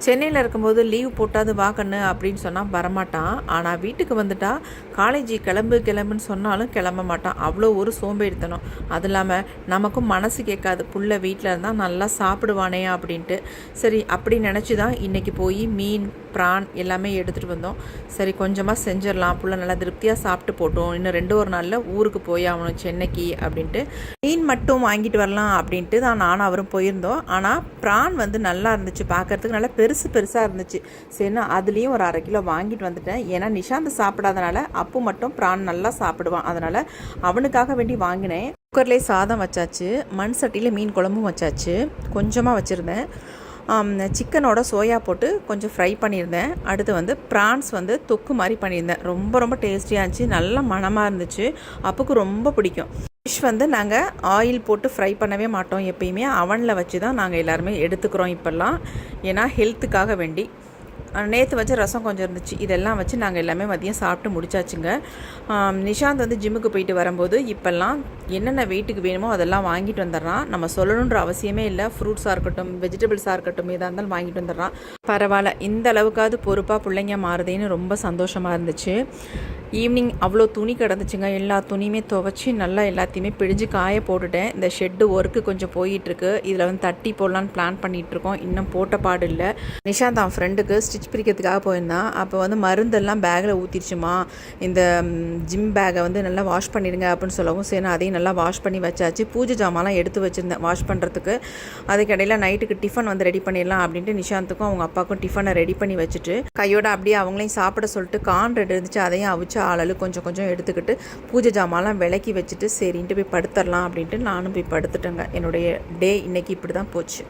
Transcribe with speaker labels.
Speaker 1: சென்னையில் இருக்கும்போது லீவ் போட்டாது வா கண்ணு அப்படின்னு சொன்னால் வரமாட்டான். ஆனால் வீட்டுக்கு வந்துட்டா காலேஜ் கிளம்புன்னு சொன்னாலும் கிளம்ப மாட்டான். அவ்வளோ ஒரு சோம்பேறித்தனம். அது இல்லாமல் நமக்கும் மனசு கேட்காது, புள்ள வீட்டில் இருந்தால் நல்லா சாப்பிடுவானே அப்படின்ட்டு. சரி அப்படி நினச்சி தான் இன்றைக்கி போய் மீன் ப்ரான் எல்லாமே எடுத்துகிட்டு வந்தோம். சரி கொஞ்சமாக செஞ்சிடலாம், புள்ள நல்லா திருப்தியாக சாப்பிட்டு போட்டோம், இன்னும் 2 நாளில் ஊருக்கு போய் ஆகணும் சென்னைக்கு அப்படின்ட்டு. மீன் மட்டும் வாங்கிட்டு வரலாம் அப்படின்ட்டு தான் நானும் அவரும் போயிருந்தோம். ஆனால் ப்ரான் வந்து நல்லா இருந்துச்சு, பார்க்குறதுக்கு நல்லா பெருசாக இருந்துச்சு. சரின்னா அதுலேயும் ஒரு 1/2 கிலோ வாங்கிட்டு வந்துட்டேன். ஏன்னா நிஷாந்த் சாப்பிடாதனால அப்பு மட்டும் ப்ரான் நல்லா சாப்பிடுவான், அதனால் அவனுக்காக வேண்டி வாங்கினேன். குக்கர்லேயே சாதம் வச்சாச்சு, மண் சட்டியில் மீன் குழம்பும் வச்சாச்சு, கொஞ்சமாக வச்சுருந்தேன். சிக்கனோட சோயா போட்டு கொஞ்சம் ஃப்ரை பண்ணியிருந்தேன். அடுத்து வந்து ப்ரான்ஸ் வந்து தொக்கு மாதிரி பண்ணியிருந்தேன். ரொம்ப டேஸ்டியாக இருந்துச்சு, நல்ல மணமாக இருந்துச்சு. அப்புக்கு ரொம்ப பிடிக்கும். ஃபிஷ் வந்து நாங்கள் ஆயில் போட்டு ஃப்ரை பண்ணவே மாட்டோம், எப்பயுமே அவனில் வச்சு தான் நாங்கள் எல்லாருமே எடுத்துக்கிறோம் இப்போல்லாம், ஏன்னா ஹெல்த்துக்காக வேண்டி. நேற்று வச்ச ரசம் கொஞ்சம் இருந்துச்சு, இதெல்லாம் வச்சு நாங்கள் எல்லாமே மதியம் சாப்பிட்டு முடிச்சாச்சுங்க. நிஷாந்த் வந்து ஜிம்முக்கு போயிட்டு வரும்போது இப்போல்லாம் என்னென்ன வெயிட்டுக்கு வேணுமோ அதெல்லாம் வாங்கிட்டு வந்துடுறான். நம்ம சொல்லணுன்ற அவசியமே இல்லை. ஃப்ரூட்ஸாக இருக்கட்டும், வெஜிடபிள்ஸாக இருக்கட்டும், எதாக இருந்தாலும் வாங்கிட்டு வந்துடுறான். பரவாயில்ல, இந்த அளவுக்காவது பொறுப்பாக பிள்ளைங்க மாறுதேன்னு ரொம்ப சந்தோஷமாக இருந்துச்சு. ஈவினிங் அவ்வளோ துணி கிடந்துச்சுங்க, எல்லா துணியுமே துவைச்சி நல்லா எல்லாத்தையுமே பிழிஞ்சு காய போட்டுட்டேன். இந்த ஷெட்டு ஒர்க்கு கொஞ்சம் போயிட்டுருக்கு, இதில் வந்து தட்டி போடலான்னு பிளான் பண்ணிகிட்ருக்கோம், இன்னும் போட்ட பாடு இல்லை. நிஷாந்த் அவன் ஃப்ரெண்டுக்கு ஸ்டிச் பிரிக்கிறதுக்காக போயிருந்தான். அப்போ வந்து மருந்தெல்லாம் பேக்கில் ஊற்றிடுச்சுமா, இந்த ஜிம் பேக்கை வந்து நல்லா வாஷ் பண்ணிடுங்க அப்படின்னு சொல்லவும் சரி அதையும் நல்லா வாஷ் பண்ணி வச்சாச்சு. பூஜை ஜாமான்லாம் எடுத்து வச்சுருந்தேன் வாஷ் பண்ணுறதுக்கு. அதுக்கிடையில் நைட்டுக்கு டிஃபன் வந்து ரெடி பண்ணிடலாம் அப்படின்ட்டு நிஷாந்துக்கும் அவங்க அப்பாவுக்கும் டிஃபனை ரெடி பண்ணி வச்சுட்டு கையோட அப்படியே அவங்களையும் சாப்பிட சொல்லிட்டு கார்ன் ரெடி இருந்துச்சு, அதையும் அவிச்சு ஆளு கொஞ்சம் எடுத்துக்கிட்டு பூஜை ஜாமான்லாம் விளக்கி வச்சுட்டு சரின்ட்டு போய் படுத்துடலாம் அப்படின்ட்டு நானும் போய் படுத்துட்டேங்க. என்னுடைய டே இன்றைக்கி இப்படி தான் போச்சு.